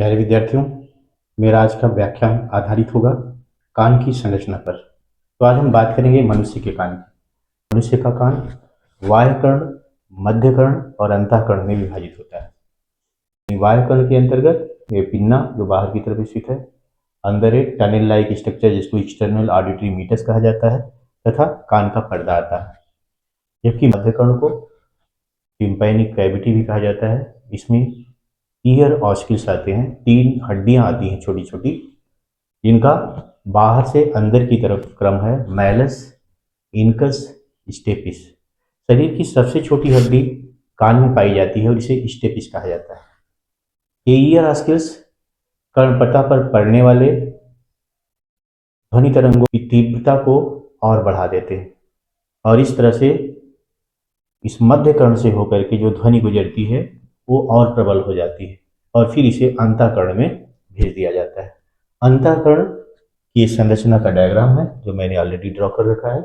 प्यारे विद्यार्थियों, मेरा आज का व्याख्यान आधारित होगा कान की संरचना पर। तो आज हम बात करेंगे मनुष्य के कान की। मनुष्य का कान बाह्य कर्ण, मध्य कर्ण और अंतःकर्ण में विभाजित होता है। बाह्य कर्ण के अंतर्गत ये पिन्ना जो बाहर की तरफ स्थित है, अंदर एक टनल लाइक स्ट्रक्चर जिसको एक्सटर्नल ऑडिटरी मीटस कहा जाता है तथा कान का पर्दा आता है। जबकि मध्य कर्ण को टिम्पैनिक कैविटी भी कहा जाता है। इसमें ईयर ऑस्किल्स आते हैं, 3 हड्डियां आती हैं छोटी छोटी, जिनका बाहर से अंदर की तरफ क्रम है मैलस, इनकस, स्टेपिस। शरीर की सबसे छोटी हड्डी कान में पाई जाती है और इसे स्टेपिस कहा जाता है। ये ईयर ऑस्किल्स कर्णपट्टा पर पड़ने वाले ध्वनि तरंगों की तीव्रता को और बढ़ा देते हैं और इस तरह से इस मध्य कर्ण से होकर के जो ध्वनि गुजरती है वो और प्रबल हो जाती है और फिर इसे अंतःकर्ण में भेज दिया जाता है। अंतःकर्ण की संरचना का डायग्राम है जो मैंने ऑलरेडी ड्रॉ कर रखा है।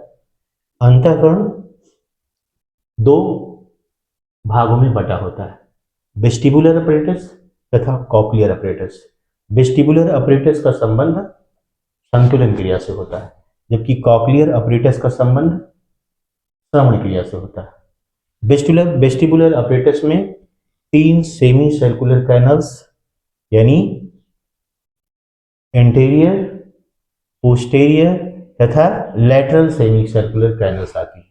अंतःकर्ण 2 भागों में बटा होता है, वेस्टिबुलर अपरेटस तथा कॉक्लियर अपरेटस। वेस्टिबुलर अपरेटस का संबंध संतुलन क्रिया से होता है, जबकि कॉक्लियर अपरेटस का संबंध श्रवण क्रिया से होता है। वेस्टिबुलर अपरेटस में 3 सेमी सर्कुलर कैनल्स यानी एंटेरियर, पोस्टेरियर तथा लैटरल सेमी सर्कुलर कैनल्स आती है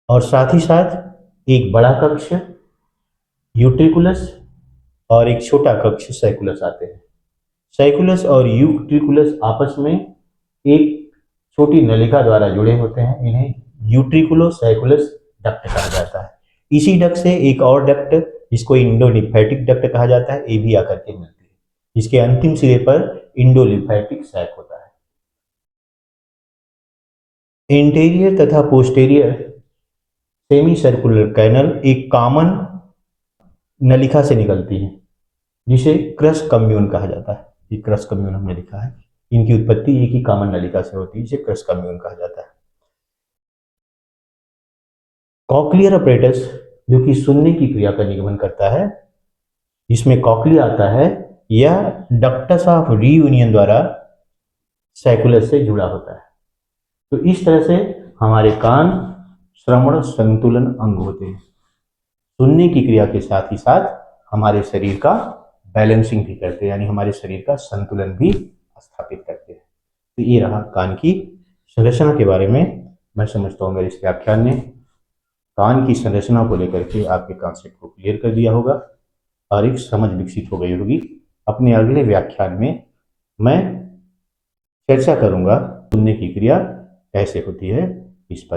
और साथ ही साथ एक बड़ा कक्ष यूट्रिकुलस और एक छोटा कक्ष सैकुलस आते हैं। सैकुलस और यूट्रिकुलस आपस में एक छोटी नलिका द्वारा जुड़े होते हैं। इन्हें यूट्रिकुलो सैकुलस डक्ट कहा जाता है। इसी डक्ट से एक और डक्ट जिसको इंडोलिम्फेटिक डक्ट कहा जाता है ये भी आकर के मिलती है, जिसके अंतिम सिरे पर इंडोलिम्फेटिक सैक होता है। इंटीरियर तथा पोस्टेरियर सेमी सर्कुलर कैनल एक कॉमन नलिका से निकलती है जिसे क्रस कम्यून कहा जाता है। ये क्रस कम्यून हमने लिखा है, इनकी उत्पत्ति एक ही कॉमन नलिका से होती है, जिसे क्रस कम्यून कहा जाता है। कॉक्लियर अपरेटस जो कि सुनने की क्रिया का निगमन करता है, जिसमें कॉक्लिया आता है, यह डक्टस ऑफ रीयूनियन द्वारा सैकुलस से जुड़ा होता है। तो इस तरह से हमारे कान श्रवण संतुलन अंग होते हैं। सुनने की क्रिया के साथ ही साथ हमारे शरीर का बैलेंसिंग भी करते हैं, यानी हमारे शरीर का संतुलन भी स्थापित करते हैं। तो ये रहा कान की संरचना के बारे में। मैं समझता हूँ मेरे इस व्याख्यान ने कान की संरचना को लेकर के आपके कॉन्सेप्ट को क्लियर कर दिया होगा और एक समझ विकसित हो गई होगी। अपने अगले व्याख्यान में मैं चर्चा करूंगा सुनने की क्रिया कैसे होती है इस पर।